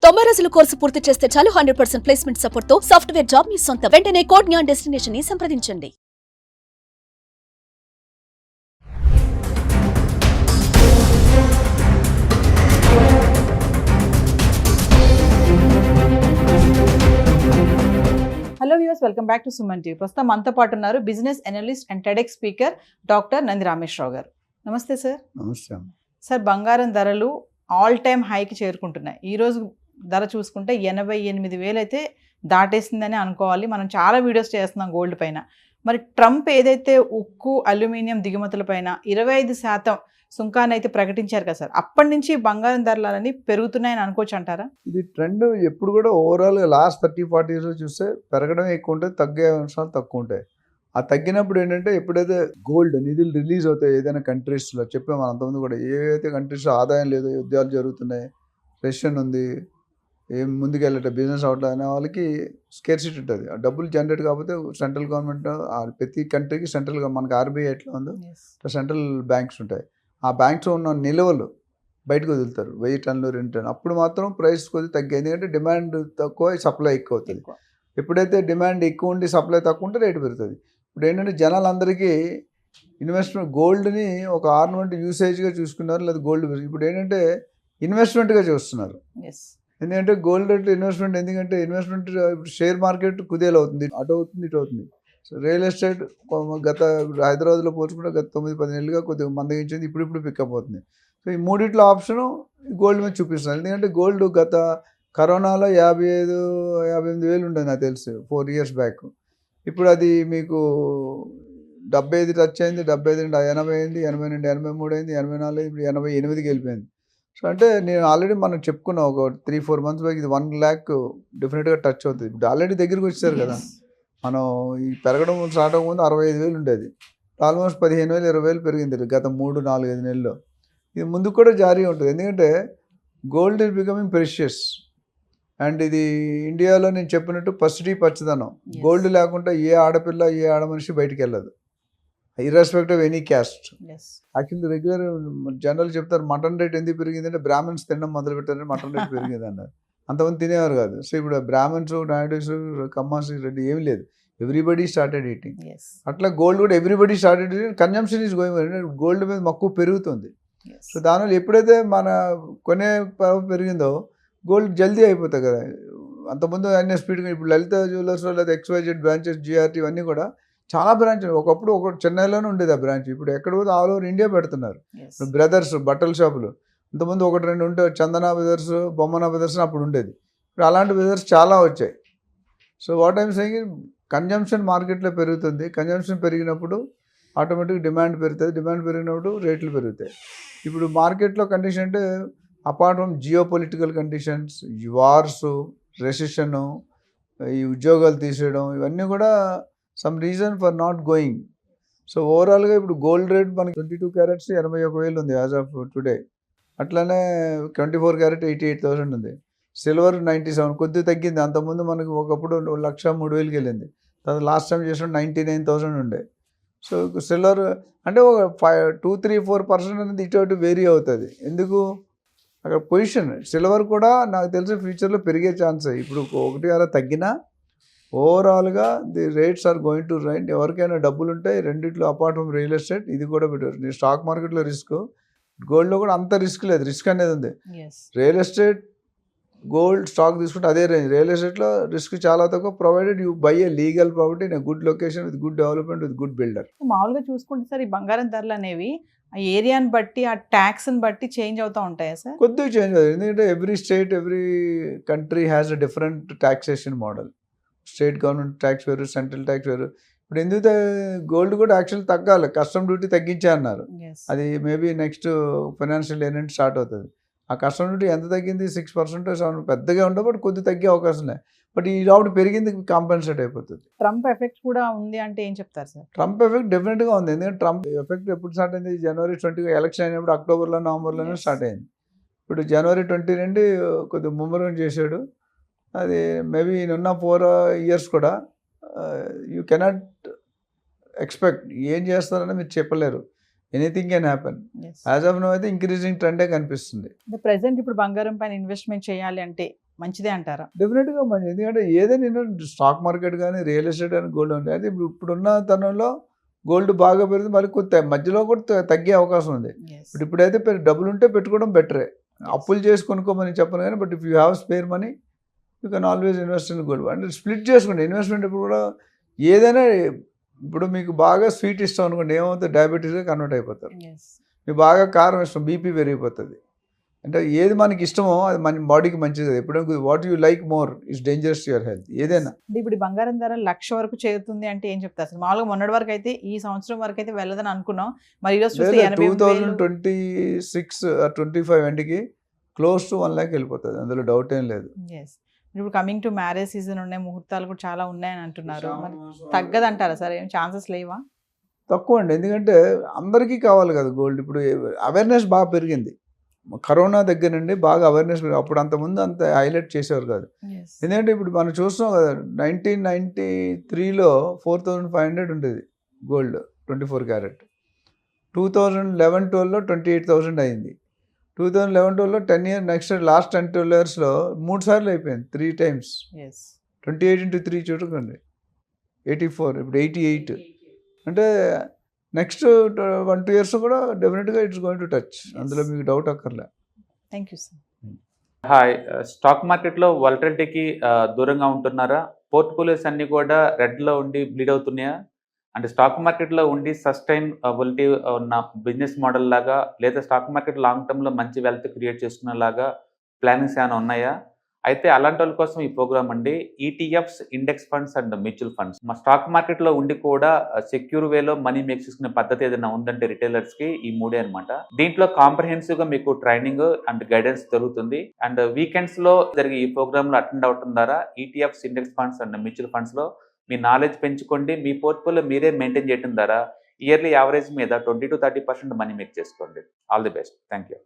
90 రోజుల కోర్సు పూర్తి చేస్తే చాలు 100% ప్లేస్మెంట్ సపోర్ట్ తో సాఫ్ట్వేర్ జాబ్ మీ సొంతం. వెంటనే కోడ్ జ్ఞాన్ డెస్టినేషన్ ని సంప్రదించండి. Hello viewers, welcome back to Suman TV. ప్రస్తుతం మనతో పాటు ఉన్నారు business analyst and TEDx speaker doctor Nandi Rameshwar Rao గారు. నమస్తే సార్. నమస్తే. సార్, బంగారం ధరలు ఆల్ టైమ్ హైకి చేరుకుంటున్నాయి. ఈరోజు ధర చూసుకుంటే 88,000 అయితే దాటేసిందని అనుకోవాలి. మనం చాలా వీడియోస్ చేస్తున్నాం గోల్డ్ పైన. మరి ట్రంప్ ఏదైతే ఉక్కు అల్యూమినియం దిగుమతుల పైన 25% సుంకాన్ని అయితే ప్రకటించారు కదా సార్, అప్పటి నుంచి బంగారం ధరలని పెరుగుతున్నాయని అనుకోవచ్చు అంటారా? ఇది ట్రెండ్ ఎప్పుడు కూడా ఓవరాల్గా లాస్ట్ 30-40 ఇయర్స్ చూస్తే పెరగడం ఎక్కువ ఉంటుంది, తగ్గే అంశాలు తక్కువ ఉంటాయి. ఆ తగ్గినప్పుడు ఏంటంటే ఎప్పుడైతే గోల్డ్ నిధులు రిలీజ్ అవుతాయి ఏదైనా కంట్రీస్లో, చెప్పాము మన అంతమంది కూడా, ఏవైతే కంట్రీస్లో ఆదాయం లేదు, యుద్ధాలు జరుగుతున్నాయి, రెషన్ ఉంది, ఏం ముందుకెళ్ళట బిజినెస్ అవట్లేదు అనే వాళ్ళకి స్కేర్సిటీ ఉంటుంది. ఆ డబ్బులు జనరేట్ కాకపోతే సెంట్రల్ గవర్నమెంట్ ప్రతి కంట్రీకి సెంట్రల్, మనకి ఆర్బీఐ ఎట్లా ఉందో సెంట్రల్ బ్యాంక్స్ ఉంటాయి. ఆ బ్యాంక్స్లో ఉన్న నిల్వలు బయటకు వదులుతారు, 1000 టన్నులు 2 టన్నులు. అప్పుడు మాత్రం ప్రైస్ కొద్దిగా తగ్గాయి, ఎందుకంటే డిమాండ్ తక్కువ, సప్లై ఎక్కువ అవుతుంది. ఎప్పుడైతే డిమాండ్ ఎక్కువ ఉండి సప్లై తక్కువ ఉంటే రేటు పెరుగుతుంది. ఇప్పుడు ఏంటంటే జనాలందరికీ ఇన్వెస్ట్మెంట్ గోల్డ్ని ఒక ఆర్నమెంట్ యూసేజ్గా చూసుకున్నారు, లేదా గోల్డ్ ఇప్పుడు ఏంటంటే ఇన్వెస్ట్మెంట్గా చూస్తున్నారు. ఎందుకంటే గోల్డ్ అంటే ఇన్వెస్ట్మెంట్, ఎందుకంటే ఇన్వెస్ట్మెంట్ ఇప్పుడు షేర్ మార్కెట్ కుదేలు అవుతుంది, అటు అవుతుంది ఇటు అవుతుంది. సో రియల్ ఎస్టేట్ గత హైదరాబాద్లో పోల్చుకుంటే గత 9-10 నెలలుగా కొద్దిగా మందగించింది, ఇప్పుడు పికప్ అవుతుంది. సో ఈ మూడిట్లో ఆప్షను గోల్డ్ మీద చూపిస్తున్నారు. ఎందుకంటే గోల్డ్ గత కరోనాలో 55-58 వేలు ఉండేది నాకు తెలుసు 4 years బ్యాక్. ఇప్పుడు అది మీకు 75 టచ్ అయింది, 75 నుండి 80 అయింది, 80 నుండి 83 అయింది, 84 ఇప్పుడు 88కి వెళ్ళిపోయింది. సో అంటే నేను ఆల్రెడీ మనం చెప్పుకున్నాం ఒక 3-4 months బ్యాక్, ఇది 1 lakh డెఫినెట్గా టచ్ అవుతుంది. ఇప్పుడు ఆల్రెడీ దగ్గరికి వచ్చారు కదా. మనం ఈ పెరగడం స్టార్ట్ అవ్వకముందు 65,000 ఉండేది, ఆల్మోస్ట్ 15,000-20,000 పెరిగింది గత 3-4-5 నెలల్లో. ఇది ముందు కూడా జారీ ఉంటుంది, ఎందుకంటే gold is becoming precious. And ఇది ఇండియాలో నేను చెప్పినట్టు పచ్చదనం. గోల్డ్ లేకుండా ఏ ఆడపిల్ల ఏ ఆడమనిషి బయటికి వెళ్ళదు, irrespective any caste. Actually regular general చెప్తారు మటన్ రేట్ ఎందుకు పెరిగిందంటే బ్రాహ్మణ్స్ తినడం మొదలు పెట్టారంటే మటన్ రేట్ పెరిగింది అన్నారు. అంతమంది తినేవారు కాదు. సో ఇప్పుడు బ్రాహ్మణ్స్, నాయుడుస్, కమ్మాస్ రెడ్డి ఏమి లేదు, ఎవ్రీబడి స్టార్టెడ్ ఈటింగ్. అట్లా గోల్డ్ కూడా everybody started eating, consumption is going, gold మీద మక్కువ పెరుగుతుంది. సో దానివల్ల ఎప్పుడైతే మన కొనే పెరిగిందో గోల్డ్ జల్దీ అయిపోతాయి కదా. అంతకుముందు అన్ని స్పీడ్గా, ఇప్పుడు లలిత జ్యువెలర్స్ లేదా XYZ బ్రాంచెస్, GRT ఇవన్నీ కూడా చాలా బ్రాంచ్. ఒకప్పుడు ఒక చెన్నైలోనే ఉండేది ఆ బ్రాంచ్, ఇప్పుడు ఎక్కడ పోతే ఆల్ ఓవర్ ఇండియా పెడుతున్నారు. బ్రదర్స్ బట్టల షాపులు ఇంతకుముందు 1-2 ఉంటే, చందన బ్రదర్స్, బొమ్మన బ్రదర్స్ అప్పుడు ఉండేది. ఇప్పుడు అలాంటి బ్రదర్స్ చాలా వచ్చాయి. So what I'm saying, consumption మార్కెట్లో పెరుగుతుంది. కన్జంప్షన్ పెరిగినప్పుడు ఆటోమేటిక్ డిమాండ్ పెరుగుతుంది, డిమాండ్ పెరిగినప్పుడు రేట్లు పెరుగుతాయి. ఇప్పుడు మార్కెట్లో కండిషన్ అంటే apart from geo political conditions, wars, recession, ఈ ఉద్యోగాలు తీసేయడం, ఇవన్నీ కూడా some reason for not going. So ఓవరాల్గా ఇప్పుడు గోల్డ్ రేట్ మనకి 22 carats 81,000 ఉంది యాజ్ ఆఫ్ టుడే. అట్లానే 24 carat 88,000 ఉంది. సిల్వర్ 97, కొద్దిగా తగ్గింది. అంతకుముందు మనకు ఒకప్పుడు 1,03,000కి వెళ్ళింది, తర్వాత లాస్ట్ టైం చేసిన 99,000 ఉండే. సో సిల్వర్ అంటే ఒక 2-3-4% అనేది ఇటు అటు వేరీ అవుతుంది. ఎందుకు అక్కడ పొజిషన్. సిల్వర్ కూడా నాకు తెలిసి ఫ్యూచర్లో పెరిగే ఛాన్స్. ఇప్పుడు 1 తగ్గినా ఓవరాల్గా the rates are going to right. ఎవరికైనా డబ్బులు ఉంటాయి రెండిట్లో, అపార్ట్ ఫ్రమ్ రియల్ ఎస్టేట్ ఇది కూడా పెట్టారు. నేను స్టాక్ మార్కెట్లో రిస్క్, గోల్డ్లో కూడా అంత రిస్క్ లేదు, రిస్క్ అనేది ఉంది. రియల్ ఎస్టేట్, గోల్డ్, స్టాక్ తీసుకుంటే అదే రేంజ్. రియల్ ఎస్టేట్లో రిస్క్ చాలా తక్కువ, provided you by a legal property in good location with good development with good builder. మామూలుగా చూసుకుంటే సార్, ఈ బంగారం ధరలు అనేవి ఆ ఏరియాని బట్టి, ఆ ట్యాక్స్ని బట్టి చేంజ్ అవుతూ ఉంటాయా సార్? కొద్దిగా చేంజ్ అవుతుంది, ఎందుకంటే every state, every country has a different taxation model. State government tax వేరు, సెంట్రల్ ట్యాక్స్ వేరు. ఇప్పుడు ఎందుకు గోల్డ్ కూడా యాక్చువల్లీ తగ్గాలి, కస్టమ్ డ్యూటీ తగ్గించే అన్నారు. అది మేబీ నెక్స్ట్ ఫైనాన్షియల్ ఇయర్ నుండి స్టార్ట్ అవుతుంది. ఆ కస్టమ్ డ్యూటీ ఎంత తగ్గింది, 6% 7%, పెద్దగా ఉండవు, బట్ కొద్దిగా తగ్గే అవకాశం లేదు. బట్ ఈ రావుడు పెరిగింది, కాంపెన్సేట్ అయిపోతుంది. ట్రంప్ ఎఫెక్ట్ కూడా ఉంది అంటే ఏం చెప్తారు సార్? ట్రంప్ ఎఫెక్ట్ డెఫినెట్గా ఉంది, ఎందుకంటే ట్రంప్ ఎఫెక్ట్ ఎప్పుడు స్టార్ట్ అయింది, January 20 ఎలక్షన్ అయినప్పుడు అక్టోబర్లో, నవంబర్లోనే స్టార్ట్ అయింది. ఇప్పుడు January 20 నుండి కొద్దిగా ముమ్మరం చేశాడు. అది మేబీ ఉన్న 4 years కూడా యూ కెనాట్ ఎక్స్పెక్ట్ ఏం చేస్తారని మీరు చెప్పలేరు. Anything can happen. As of now అయితే ఇంక్రీజింగ్ ట్రెండే కనిపిస్తుంది. ప్రెసెంట్ ఇప్పుడు బంగారం పైన ఇన్వెస్ట్మెంట్ చేయాలి అంటే మంచిదే అంటారా? డెఫినెట్గా మంచి, ఎందుకంటే ఏదైనా స్టాక్ మార్కెట్ కానీ రియల్ ఎస్టేట్ కానీ గోల్డ్ ఉంది. అయితే ఇప్పుడున్న తరుణంలో గోల్డ్ బాగా పెరిగింది, మరి కొంత మధ్యలో కూడా తగ్గే అవకాశం ఉంది. బట్ ఇప్పుడైతే డబ్బులు ఉంటే పెట్టుకోవడం బెటరే. అప్పులు చేసి కొనుక్కోమని చెప్పను కానీ, but if you have spare money you can always invest in gold. అంటే స్ప్లిట్ చేసుకోండి ఇన్వెస్ట్మెంట్. ఇప్పుడు కూడా ఏదైనా, ఇప్పుడు మీకు బాగా స్వీట్ ఇష్టం అనుకోండి, ఏమవుతుంది, డయాబెటీస్గా కన్వర్ట్ అయిపోతారు. మీకు బాగా కారం ఇష్టం, బీపీ పెరిగిపోతుంది. అంటే ఏది మనకి ఇష్టమో అది మన బాడీకి మంచిది. ఎప్పుడైనా what you like more is dangerous to your health. ఏదైనా అంటే ఇప్పుడు ఈ బంగారం ధర 1,00,000 వరకు చేరుతుంది అంటే ఏం చెప్తారు అసలు? మామూలుగా మొన్నటి వరకు అయితే ఈ సంవత్సరం వరకు అయితే వెళ్ళదని అనుకున్నాం, మరి ఈరోజు చూస్తే 2026-25 ఎండ్కి క్లోజ్ టు 1 lakh వెళ్ళిపోతుంది, అందులో డౌట్ ఏం లేదు. ఇప్పుడు కమింగ్ టు మ్యారేజ్ సీజన్ ఉన్నాయి, ముహూర్తాలు కూడా చాలా ఉన్నాయని అంటున్నారు. మరి తగ్గదంటారా సార్? ఏం ఛాన్సెస్ లేవా? తక్కువ అండి, ఎందుకంటే అందరికీ కావాలి కదా గోల్డ్. ఇప్పుడు అవేర్నెస్ బాగా పెరిగింది కరోనా దగ్గర నుండి, బాగా అవేర్నెస్ పెరిగింది. అప్పుడు అంతకుముందు అంత హైలైట్ చేసేవారు కాదు. ఎందుకంటే ఇప్పుడు మనం చూస్తున్నాం కదా, 1993లో 4,500 ఉండేది గోల్డ్ 24 క్యారెట్. 2011-12లో 28,000 అయింది. 2011-12లో 10 years నెక్స్ట్ లాస్ట్ 10-12 yearsలో 3 సార్లు అయిపోయింది, 3 times. 28 into 3 చూడకండి, 84, ఇప్పుడు 88. అంటే నెక్స్ట్ 1-2 years కూడా డెఫినెట్గా ఇట్స్ గోయింగ్ టు టచ్, అందులో మీకు డౌట్ అక్కర్లే. Thank you sir. Hi, stock మార్కెట్లో వాలటిలిటీకి దూరంగా ఉంటున్నారా? పోర్ట్ఫోలియోస్ అన్నీ కూడా రెడ్లో ఉండి బ్లీడ్ అవుతున్నాయా? అంటే స్టాక్ మార్కెట్లో ఉండి సస్టైనబిలిటీ ఉన్న బిజినెస్ మోడల్ లాగా, లేదా స్టాక్ మార్కెట్ లాంగ్ టర్మ్లో మంచి వెల్త్ క్రియేట్ చేసుకునేలాగా ప్లానింగ్స్ ఏమైనా ఉన్నాయా? అయితే అలాంటి వాళ్ళ కోసం ఈ ప్రోగ్రామ్ అండి. ETFs, index funds and mutual funds. మా స్టాక్ మార్కెట్లో ఉండి కూడా సెక్యూర్ వేలో మనీ మేక్ చేసుకునే పద్ధతి ఏదైనా ఉందంటే రిటైలర్స్కి ఈ మూడే అనమాట. దీంట్లో కాంప్రహెన్సివ్గా మీకు ట్రైనింగ్ అండ్ గైడెన్స్ జరుగుతుంది. అండ్ వీకెండ్స్లో జరిగే ఈ ప్రోగ్రాంలో అటెండ్ అవటం ద్వారా ETFs, index funds and mutual ఫండ్స్లో మీ నాలెడ్జ్ పెంచుకోండి. మీ పోర్ట్ఫోలియో మీరే మెయింటైన్ చేయడం ద్వారా ఇయర్లీ యావరేజ్ మీద 20-30% మనీ మేక్ చేసుకోండి. All the best. Thank you.